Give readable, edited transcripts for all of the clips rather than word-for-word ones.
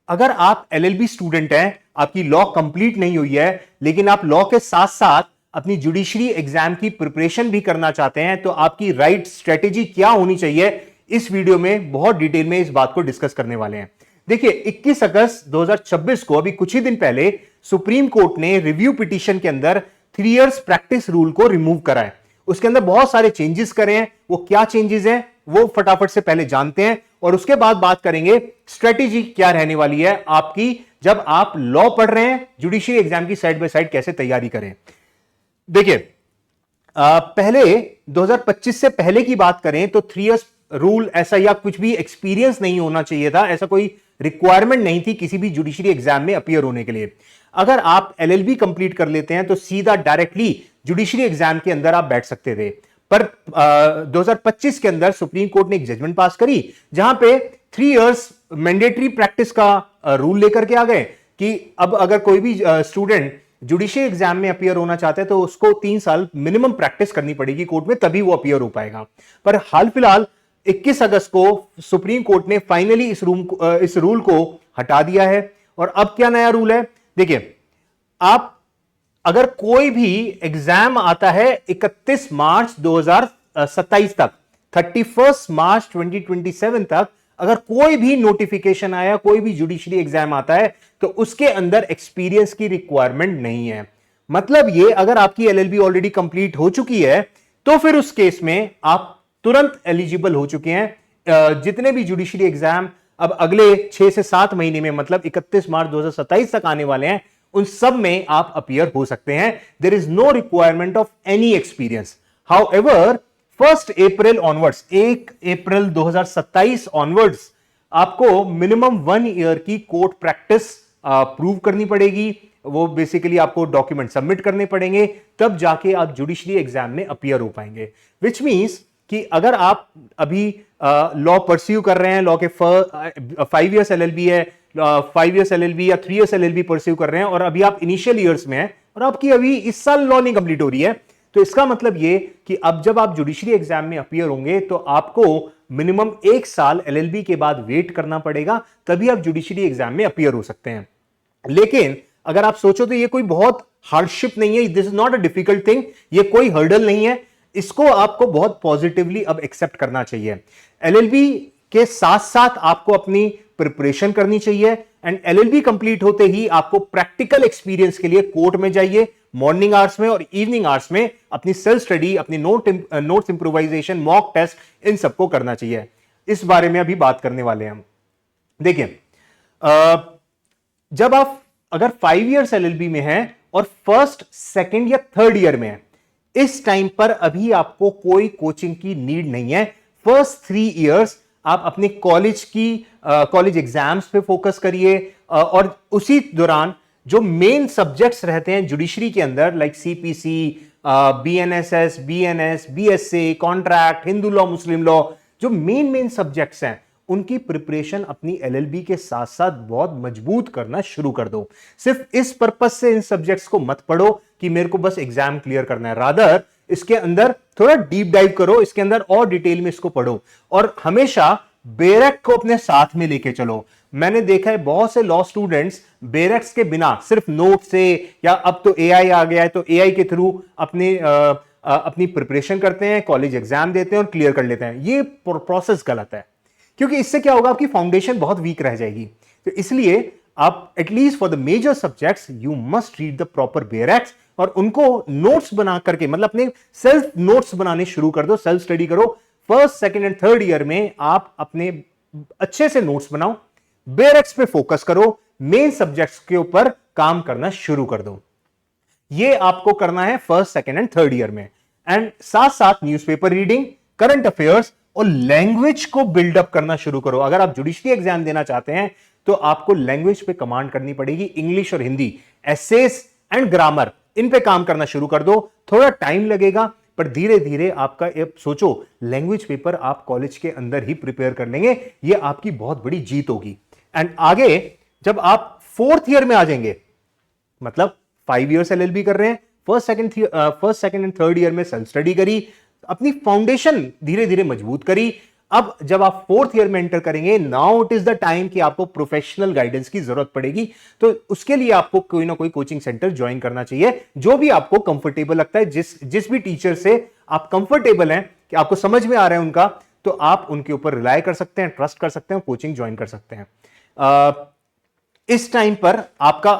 अगर आप LLB student हैं, आपकी लॉ कंप्लीट नहीं हुई है, लेकिन आप लॉ के साथ साथ अपनी जुडिशरी एग्जाम की प्रिपरेशन भी करना चाहते हैं, तो आपकी राइट स्ट्रेटेजी क्या होनी चाहिए, इस वीडियो में बहुत डिटेल में इस बात को डिस्कस करने वाले हैं। देखिए, 21 अगस्त 2026 को, अभी कुछ ही दिन पहले, सुप्रीम कोर्ट ने रिव्यू पिटीशन के अंदर 3 इयर्स प्रैक्टिस रूल को रिमूव करा है। उसके अंदर बहुत सारे चेंजेस करे हैं। वो क्या चेंजेस हैं वो फटाफट से पहले जानते हैं, और उसके बाद बात करेंगे स्ट्रेटेजी क्या रहने वाली है आपकी जब आप लॉ पढ़ रहे हैं, जुडिशरी एग्जाम की साइड बाय साइड कैसे तैयारी करें। देखिए, पहले 2025 से पहले की बात करें तो 3 इयर्स रूल ऐसा या कुछ भी एक्सपीरियंस नहीं होना चाहिए था, ऐसा कोई रिक्वायरमेंट नहीं थी किसी भी जुडिशरी एग्जाम में अपीयर होने के लिए। अगर आप एलएलबी कंप्लीट कर लेते हैं तो सीधा डायरेक्टली जुडिशरी एग्जाम के अंदर आप बैठ सकते थे। पर 2025 के अंदर सुप्रीम कोर्ट ने एक जजमेंट पास करी जहां पे 3 इयर्स मैंडेटरी प्रैक्टिस का रूल लेकर के आ गए कि अब अगर कोई भी स्टूडेंट जुडिशरी एग्जाम में अपीयर होना चाहता है तो उसको 3 साल मिनिमम प्रैक्टिस करनी पड़ेगी कोर्ट में, तभी वो अपीयर हो पाएगा। पर हाल फिलहाल 21 अगस्त को सुप्रीम कोर्ट ने फाइनली इस रूल को हटा दिया है। और अब क्या नया रूल है? देखिए, आप अगर कोई भी एग्जाम आता है 31 मार्च 2027 तक, 31 मार्च 2027 तक, अगर कोई भी नोटिफिकेशन आया, कोई भी जुडिशरी एग्जाम आता है, तो उसके अंदर एक्सपीरियंस की रिक्वायरमेंट नहीं है। मतलब ये, अगर आपकी एलएलबी ऑलरेडी कंप्लीट हो चुकी है तो फिर उस केस में आप तुरंत एलिजिबल हो चुके हैं। जितने भी जुडिशरी एग्जाम अब अगले 6 से 7 महीने में, मतलब 31 मार्च 2027 तक आने वाले हैं, उन सब में आप अपीयर हो सकते हैं। There is no requirement of any experience. However 1 April onwards, 1 April 2027 onwards, आपको मिनिमम 1 ईयर की कोर्ट प्रैक्टिस प्रूव करनी पड़ेगी। वो बेसिकली आपको डॉक्यूमेंट सबमिट करने पड़ेंगे, तब जाके आप जुडिशरी एग्जाम में अपीयर हो पाएंगे। विच मींस कि अगर आप अभी लॉ परस्यू कर रहे हैं, लॉ के 5 इयर्स एलएलबी है, 5 इयर्स एलएलबी या 3 इयर्स एलएलबी परस्यू कर रहे हैं, और अभी आप इनिशियल ईयर्स में हैं और आपकी अभी इस साल लॉ नहीं कंप्लीट हो रही है, तो इसका मतलब ये कि अब जब आप जुडिशरी एग्जाम में अपीयर होंगे तो आपको मिनिमम 1 साल एलएलबी के बाद वेट करना पड़ेगा, तभी आप जुडिशरी एग्जाम में अपीयर हो सकते हैं। लेकिन अगर आप सोचो तो ये कोई बहुत हार्डशिप नहीं है, this is not a difficult thing, ये कोई हर्डल नहीं है। इसको आपको बहुत पॉजिटिवली अब एक्सेप्ट करना चाहिए। एलएलबी के साथ साथ आपको अपनी प्रिपरेशन करनी चाहिए, एंड एलएलबी कंप्लीट होते ही आपको प्रैक्टिकल एक्सपीरियंस के लिए कोर्ट में जाइए, मॉर्निंग आवर्स में और इवनिंग आवर्स में अपनी सेल्फ स्टडी, अपनी नोट्स इंप्रोवाइजेशन, मॉक टेस्ट, इन सबको करना चाहिए। इस बारे में अभी बात करने वाले हैं हम। देखिए, जब आप अगर 5 इयर्स एलएलबी में हैं और फर्स्ट, सेकंड या थर्ड ईयर में है, इस टाइम पर अभी आपको कोई कोचिंग की नीड नहीं है। फर्स्ट 3 इयर्स आप अपने कॉलेज एग्जाम्स पे फोकस करिए, और उसी दौरान जो मेन सब्जेक्ट्स रहते हैं जुडिशरी के अंदर, like CPC, BNSS, BNS, BSA, contract, Hindu law, मुस्लिम लॉ, जो मेन सब्जेक्ट्स हैं, उनकी प्रिपरेशन अपनी एलएलबी के साथ साथ बहुत मजबूत करना शुरू कर दो। सिर्फ इस पर्पस से इन सब्जेक्ट्स को मत पढ़ो कि मेरे को बस एग्जाम क्लियर करना है, रादर इसके अंदर थोड़ा डीप डाइव करो, इसके अंदर और डिटेल में इसको पढ़ो, और हमेशा बेरेक को अपने साथ में लेके चलो। मैंने देखा है बहुत से लॉ स्टूडेंट्स बेरेक्स के बिना, सिर्फ नोट से, या अब तो एआई आ गया है तो एआई के थ्रू अपनी प्रिपरेशन करते हैं, कॉलेज एग्जाम देते हैं और क्लियर कर लेते हैं। ये प्रोसेस गलत है, क्योंकि इससे क्या होगा, आपकी फाउंडेशन बहुत वीक रह जाएगी। तो इसलिए आप at least for the major subjects you must read the proper बेरेक्स, और उनको नोट्स बना करके, मतलब अपने सेल्फ नोट्स बनाने शुरू कर दो, सेल्फ स्टडी करो। First, second and third year में आप अपने अच्छे से नोट्स बनाओ, बेरेक्स पे फोकस करो, मेन सब्जेक्ट्स के ऊपर काम करना शुरू कर दो। ये आपको करना है first, second and third year में। एंड साथ साथ न्यूज़पेपर रीडिंग, करंट अफेयर्स और लैंग्वेज को बिल्डअप करना शुरू करो। अगर आप जुडिशरी एग्जाम देना चाहते हैं तो आपको लैंग्वेज पे कमांड करनी पड़ेगी, इंग्लिश और हिंदी, एसेस एंड ग्रामर, इन पे काम करना शुरू कर दो। थोड़ा टाइम लगेगा, पर धीरे धीरे आपका, सोचो लैंग्वेज पेपर आप कॉलेज के अंदर ही प्रिपेयर कर लेंगे, ये आपकी बहुत बड़ी जीत होगी। एंड आगे जब आप 4th ईयर में आ जाएंगे, मतलब 5 इयर्स एलएलबी कर रहे हैं, first, second and third year में सेल्फ स्टडी करी, अपनी फाउंडेशन धीरे धीरे मजबूत करी, अब जब आप फोर्थ ईयर में एंटर करेंगे, now it is the time कि आपको प्रोफेशनल गाइडेंस की जरूरत पड़ेगी। तो उसके लिए आपको कोई ना कोई कोचिंग सेंटर ज्वाइन करना चाहिए, जो भी आपको कंफर्टेबल लगता है, जिस भी टीचर से आप कंफर्टेबल हैं, कि आपको समझ में आ रहा है उनका, तो आप उनके ऊपर रिलाय कर सकते हैं, ट्रस्ट कर सकते हैं, कोचिंग ज्वाइन कर सकते हैं। इस टाइम पर आपका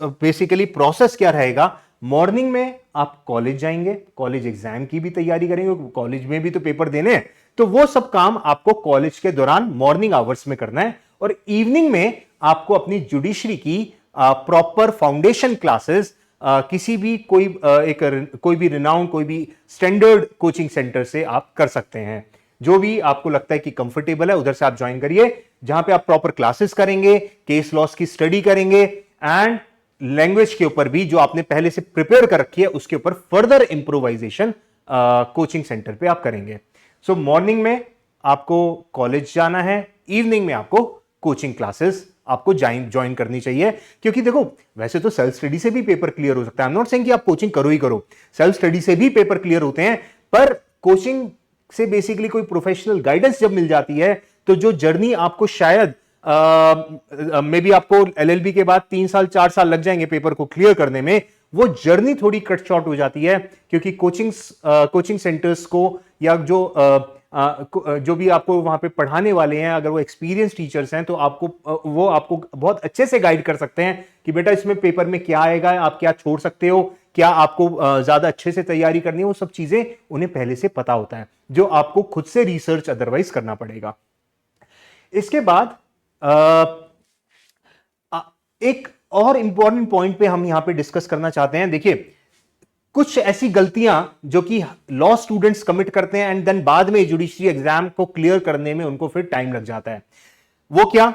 बेसिकली प्रोसेस क्या रहेगा? मॉर्निंग में आप कॉलेज जाएंगे, कॉलेज एग्जाम की भी तैयारी करेंगे, कॉलेज में भी तो पेपर देने हैं, तो वो सब काम आपको कॉलेज के दौरान मॉर्निंग आवर्स में करना है। और इवनिंग में आपको अपनी जुडिशरी की प्रॉपर फाउंडेशन क्लासेस किसी भी कोई भी रिनाउंड, कोई भी स्टैंडर्ड कोचिंग सेंटर से आप कर सकते हैं। जो भी आपको लगता है कि कंफर्टेबल है, उधर से आप ज्वाइन करिए, जहां पे आप प्रॉपर क्लासेस करेंगे, केस लॉस की स्टडी करेंगे, एंड लैंग्वेज के ऊपर भी जो आपने पहले से प्रिपेयर कर रखी है उसके ऊपर फर्दर इंप्रोवाइजेशन कोचिंग सेंटर पे आप करेंगे। सो मॉर्निंग में आपको कॉलेज जाना है, इवनिंग में आपको कोचिंग क्लासेस आपको ज्वाइन करनी चाहिए। क्योंकि देखो, वैसे तो सेल्फ स्टडी से भी पेपर क्लियर हो सकता है, आई एम नॉट सेइंग कि आप कोचिंग करो ही करो, सेल्फ स्टडी से भी पेपर क्लियर होते हैं, पर कोचिंग से बेसिकली कोई प्रोफेशनल गाइडेंस जब मिल जाती है, तो जो जर्नी आपको शायद मे बी आपको एलएलबी के बाद 3 साल 4 साल लग जाएंगे पेपर को क्लियर करने में, वो जर्नी थोड़ी कट शॉर्ट हो जाती है। क्योंकि कोचिंग सेंटर्स को, या जो भी आपको वहां पे पढ़ाने वाले हैं, अगर वो एक्सपीरियंस टीचर्स हैं, तो वो आपको बहुत अच्छे से गाइड कर सकते हैं कि बेटा इसमें पेपर में क्या आएगा, आप क्या छोड़ सकते हो, क्या आपको ज्यादा अच्छे से तैयारी करनी है, वो सब चीजें उन्हें पहले से पता होता है, जो आपको खुद से रिसर्च अदरवाइज करना पड़ेगा। इसके बाद एक और इंपॉर्टेंट पॉइंट पे हम यहां पे डिस्कस करना चाहते हैं। देखिए, कुछ ऐसी गलतियां जो कि लॉ स्टूडेंट्स कमिट करते हैं, एंड देन बाद में जुडिशरी एग्जाम को क्लियर करने में उनको फिर टाइम लग जाता है। वो क्या?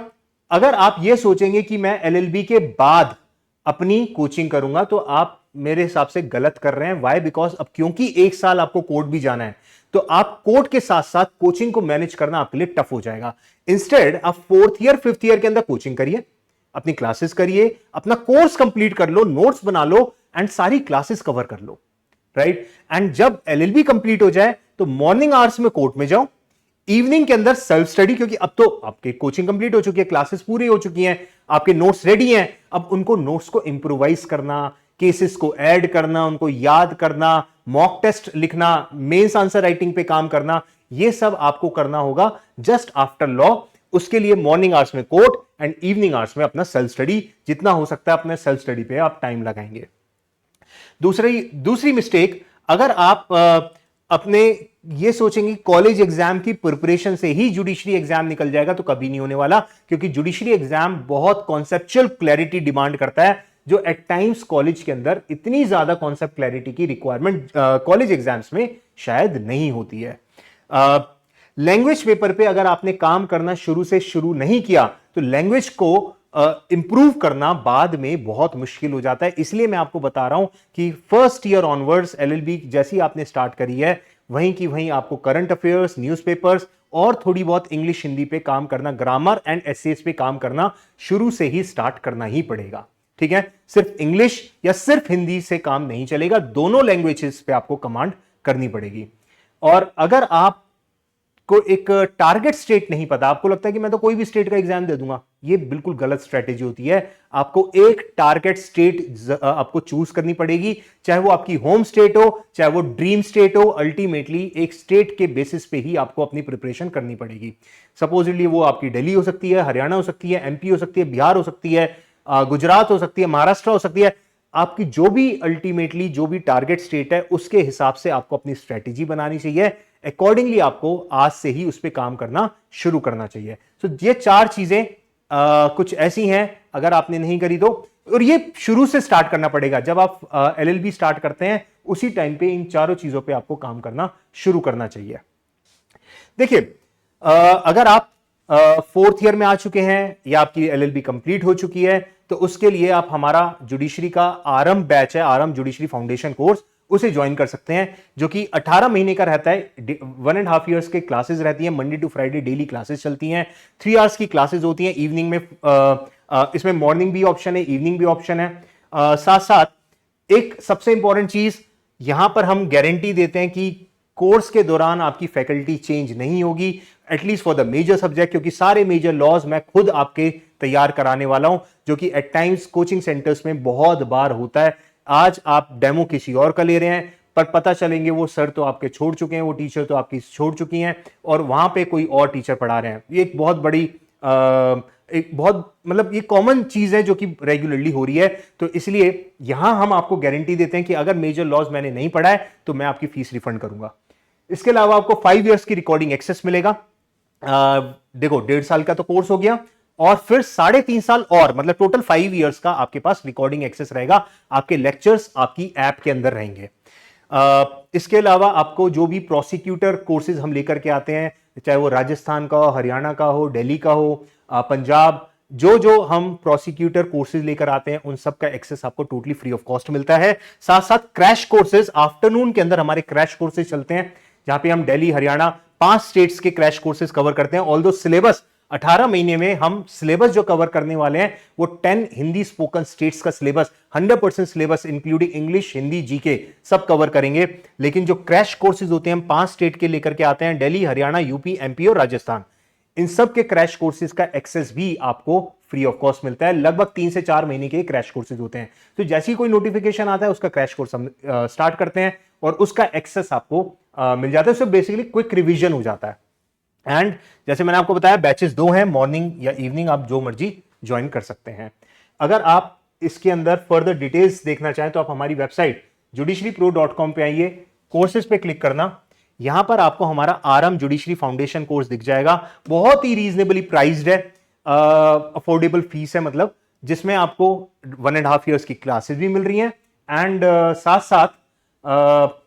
अगर आप ये सोचेंगे कि मैं एलएलबी के बाद अपनी कोचिंग करूंगा, तो आप मेरे हिसाब से गलत कर रहे हैं। वाई? बिकॉज अब क्योंकि 1 साल आपको कोर्ट भी जाना है, तो आप कोर्ट के साथ साथ कोचिंग को मैनेज करना आपके लिए टफ हो जाएगा। इंस्टेड आप 4th ईयर 5th ईयर के अंदर कोचिंग करिए, अपनी क्लासेस करिए, अपना कोर्स कंप्लीट कर लो, नोट्स बना लो, एंड सारी क्लासेस कवर कर लो, राइट? एंड जब एलएलबी कंप्लीट हो जाए, तो मॉर्निंग आवर्स में कोर्ट में जाओ, इवनिंग के अंदर सेल्फ स्टडी, क्योंकि अब तो आपके कोचिंग कंप्लीट हो चुकी है, क्लासेस पूरी हो चुकी हैं, आपके नोट्स रेडी हैं, अब उनको नोट्स को इंप्रोवाइज करना, केसेस को ऐड करना, उनको याद करना, मॉक टेस्ट लिखना, मेंस आंसर राइटिंग पे काम करना, ये सब आपको करना होगा जस्ट आफ्टर लॉ। उसके लिए मॉर्निंग आवर्स में कोर्ट एंड इवनिंग आवर्स में अपना सेल्फ स्टडी, जितना हो सकता है अपने सेल्फ स्टडी पे आप टाइम लगाएंगे। दूसरी मिस्टेक, अगर आप अपने ये सोचेंगे कॉलेज एग्जाम की प्रिपरेशन से ही जुडिशरी एग्जाम निकल जाएगा, तो कभी नहीं होने वाला। क्योंकि जुडिशरी एग्जाम बहुत कॉन्सेप्चुअल क्लैरिटी डिमांड करता है, जो एट टाइम्स कॉलेज के अंदर इतनी ज्यादा कॉन्सेप्ट क्लैरिटी की रिक्वायरमेंट कॉलेज एग्जाम्स में शायद नहीं होती है। लैंग्वेज पेपर पे अगर आपने काम करना शुरू नहीं किया, तो लैंग्वेज को इंप्रूव करना बाद में बहुत मुश्किल हो जाता है। इसलिए मैं आपको बता रहा हूं कि फर्स्ट ईयर ऑनवर्ड्स एलएलबी जैसी आपने स्टार्ट करी है, वहीं की वहीं आपको करंट अफेयर्स, न्यूज़पेपर्स और थोड़ी बहुत इंग्लिश हिंदी पे काम करना, ग्रामर एंड एसेस पे काम करना शुरू से ही स्टार्ट करना ही पड़ेगा। ठीक है? सिर्फ इंग्लिश या सिर्फ हिंदी से काम नहीं चलेगा, दोनों लैंग्वेजेस पे आपको कमांड करनी पड़ेगी। और अगर आप को एक टारगेट स्टेट नहीं पता, आपको लगता है कि मैं तो कोई भी स्टेट का एग्जाम दे दूंगा, ये बिल्कुल गलत स्ट्रेटेजी होती है। आपको एक टारगेट स्टेट आपको चूज करनी पड़ेगी, चाहे वो आपकी होम स्टेट हो, चाहे वो ड्रीम स्टेट हो। अल्टीमेटली एक स्टेट के बेसिस पे ही आपको अपनी प्रिपरेशन करनी पड़ेगी। सपोजिटली वो आपकी दिल्ली हो सकती है, हरियाणा हो सकती है, एमपी हो सकती है, बिहार हो सकती है, गुजरात हो सकती है, महाराष्ट्र हो सकती है। आपकी जो भी अल्टीमेटली जो भी टारगेट स्टेट है, उसके हिसाब से आपको अपनी स्ट्रेटेजी बनानी चाहिए। अकॉर्डिंगली आपको आज से ही उस पर काम करना शुरू करना चाहिए। तो ये 4 चीजें कुछ ऐसी हैं, अगर आपने नहीं करी तो, और ये शुरू से स्टार्ट करना पड़ेगा। जब आप एलएलबी स्टार्ट करते हैं, उसी टाइम पे इन चारों चीजों पे आपको काम करना शुरू करना चाहिए। देखिए, अगर आप 4th ईयर में आ चुके हैं या आपकी एलएलबी कंप्लीट हो चुकी है, तो उसके लिए आप हमारा जुडिशरी का आरंभ बैच है, आरंभ जुडिशरी फाउंडेशन कोर्स, उसे ज्वाइन कर सकते हैं, जो कि 18 महीने का रहता है। 1.5 इयर्स के क्लासेस रहती हैं, Monday to Friday daily classes चलती हैं, 3 आवर्स की क्लासेस होती हैं इवनिंग में। इसमें मॉर्निंग भी ऑप्शन है, इवनिंग भी ऑप्शन है। साथ साथ एक सबसे इंपॉर्टेंट चीज, यहां पर हम गारंटी देते हैं कि कोर्स के दौरान आपकी फैकल्टी चेंज नहीं होगी। At least for the major subject, क्योंकि सारे मेजर लॉज मैं खुद आपके तैयार कराने वाला हूं, जो कि एट टाइम्स कोचिंग सेंटर्स में बहुत बार होता है। आज आप डेमो किसी और का ले रहे हैं, पर पता चलेंगे वो सर तो आपके छोड़ चुके हैं, वो टीचर तो आपकी छोड़ चुकी हैं, और वहां पे कोई और टीचर पढ़ा रहे हैं। ये एक बहुत बड़ी एक बहुत मतलब ये कॉमन चीज है जो कि रेगुलरली हो रही है। तो इसलिए यहां हम आपको गारंटी देते हैं कि अगर मेजर लॉज मैंने नहीं पढ़ा है तो मैं आपकी फीस रिफंड करूंगा। इसके अलावा आपको 5 इयर्स की रिकॉर्डिंग एक्सेस मिलेगा। देखो 1.5 साल का तो कोर्स हो गया, और फिर 3.5 साल और, मतलब टोटल 5 इयर्स का आपके पास रिकॉर्डिंग एक्सेस रहेगा। आपके लेक्चर्स आपकी ऐप के अंदर रहेंगे। इसके अलावा आपको जो भी प्रोसिक्यूटर कोर्सेज हम लेकर के आते हैं, चाहे वो राजस्थान का हो, हरियाणा का हो, दिल्ली का हो, पंजाब, जो जो हम प्रोसिक्यूटर कोर्सेज लेकर आते हैं उन सब का एक्सेस आपको टोटली फ्री ऑफ कॉस्ट मिलता है। साथ साथ क्रैश कोर्सेज, आफ्टरनून के अंदर हमारे क्रैश कोर्सेज चलते हैं, जहां पे हम दिल्ली, हरियाणा 5 स्टेट्स के क्रैश कोर्सेज कवर करते हैं। ऑल्दो सिलेबस 18 महीने में हम सिलेबस जो कवर करने वाले हैं वो 10 हिंदी स्पोकन स्टेट्स का syllabus, 100% syllabus including English, Hindi, GK सब कवर करेंगे। लेकिन जो क्रैश कोर्सेज होते हैं हम 5 स्टेट के लेकर के आते हैं, दिल्ली, हरियाणा, यूपी, एमपी और राजस्थान। इन सब के क्रैश कोर्सेज का एक्सेस भी आपको फ्री ऑफ कॉस्ट मिलता है। लगभग 3 से 4 महीने के क्रैश कोर्सेज होते हैं। तो जैसे ही कोई नोटिफिकेशन आता है उसका क्रैश कोर्स हम स्टार्ट करते हैं और उसका एक्सेस आपको मिल जाता है। उससे बेसिकली क्विक रिवीजन हो जाता है। एंड जैसे मैंने आपको बताया बैचेस 2 हैं, मॉर्निंग या इवनिंग, आप जो मर्जी ज्वाइन कर सकते हैं। अगर आप इसके अंदर फर्दर डिटेल्स देखना चाहें तो आप हमारी वेबसाइट judiciarypro.com पे आइए, कोर्सेज पे क्लिक करना। यहां पर आपको हमारा आरएम जुडिशरी फाउंडेशन कोर्स दिख जाएगा। बहुत ही रीजनेबली प्राइस्ड है, अफोर्डेबल फीस है, मतलब जिसमें आपको 1.5 इयर्स की क्लासेस भी मिल रही हैं एंड साथ साथ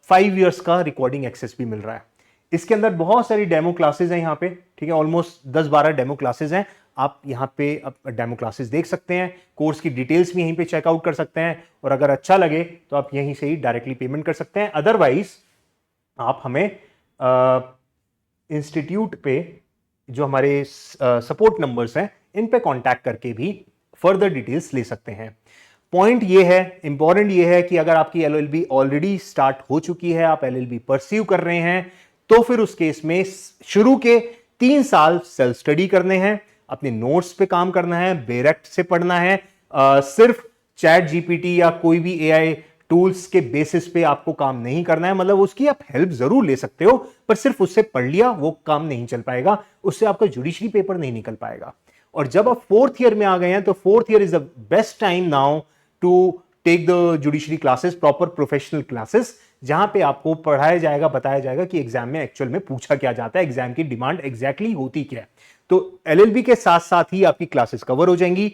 5 इयर्स का रिकॉर्डिंग एक्सेस भी मिल रहा है। इसके अंदर बहुत सारी डेमो क्लासेस हैं यहाँ पे, ठीक है, ऑलमोस्ट 10-12 डेमो क्लासेस हैं। आप यहाँ पे डेमो क्लासेस देख सकते हैं, कोर्स की डिटेल्स भी यहीं पे चेकआउट कर सकते हैं, और अगर अच्छा लगे तो आप यहीं से ही डायरेक्टली पेमेंट कर सकते हैं। अदरवाइज आप हमें इंस्टीट्यूट पे जो हमारे सपोर्ट नंबर्स हैं इन पे कांटेक्ट करके भी फर्दर डिटेल्स ले सकते हैं। पॉइंट ये है, इंपॉर्टेंट ये है कि अगर आपकी एलएलबी ऑलरेडी स्टार्ट हो चुकी है, आप एलएलबी परस्यू कर रहे हैं, तो फिर उस केस में शुरू के 3 साल सेल्फ स्टडी करने हैं, अपने नोट्स पे काम करना है, बेरेक्ट से पढ़ना है, सिर्फ चैट जीपीटी या कोई भी एआई टूल्स के बेसिस पे आपको काम नहीं करना है। मतलब उसकी आप हेल्प जरूर ले सकते हो, पर सिर्फ उससे पढ़ लिया वो काम नहीं चल पाएगा, उससे आपका जुडिशरी पेपर नहीं निकल पाएगा। और जब आप 4th ईयर में आ गए हैं तो 4th year is the best time now to take the judiciary classes, proper professional classes, जहां पे आपको पढ़ाया जाएगा, बताया जाएगा कि एग्जाम में एक्चुअल में पूछा क्या जाता है, एग्जाम की डिमांड एग्जैक्टली होती क्या है। तो एलएलबी के साथ साथ ही आपकी क्लासेस कवर हो जाएंगी।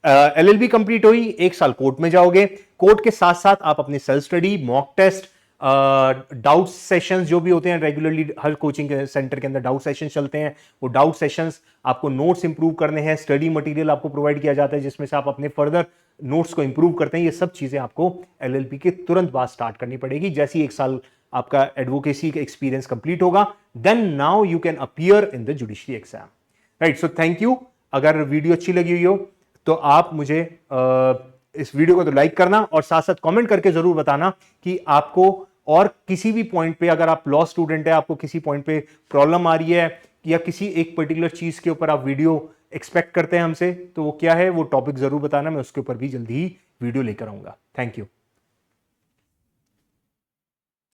एलएलबी कंप्लीट हुई, 1 साल कोर्ट में जाओगे, कोर्ट के साथ साथ आप अपनी self study, mock test, doubt sessions जो भी होते हैं, रेगुलरली हर कोचिंग सेंटर के अंदर डाउट सेशन चलते हैं, वो डाउट सेशंस, आपको नोट्स इंप्रूव करने हैं, स्टडी मटेरियल आपको प्रोवाइड किया जाता है जिसमें से आप अपने फर्दर नोट्स को इंप्रूव करते हैं। ये सब चीजें आपको एलएलबी के तुरंत बाद स्टार्ट करनी पड़ेगी। जैसे ही 1 साल आपका एडवोकेसी का एक्सपीरियंस कंप्लीट होगा, then now you can appear in the judiciary exam, right. So thank you. अगर वीडियो अच्छी लगी हुई हो तो आप मुझे इस वीडियो को तो लाइक करना, और साथ साथ कमेंट करके जरूर बताना कि आपको और किसी भी पॉइंट पे, अगर आप लॉ स्टूडेंट है, आपको किसी पॉइंट पे प्रॉब्लम आ रही है या किसी एक पर्टिकुलर चीज के ऊपर आप वीडियो एक्सपेक्ट करते हैं हमसे, तो वो क्या है, वो टॉपिक जरूर बताना, मैं उसके ऊपर भी जल्दी ही वीडियो लेकर आऊंगा। Thank you.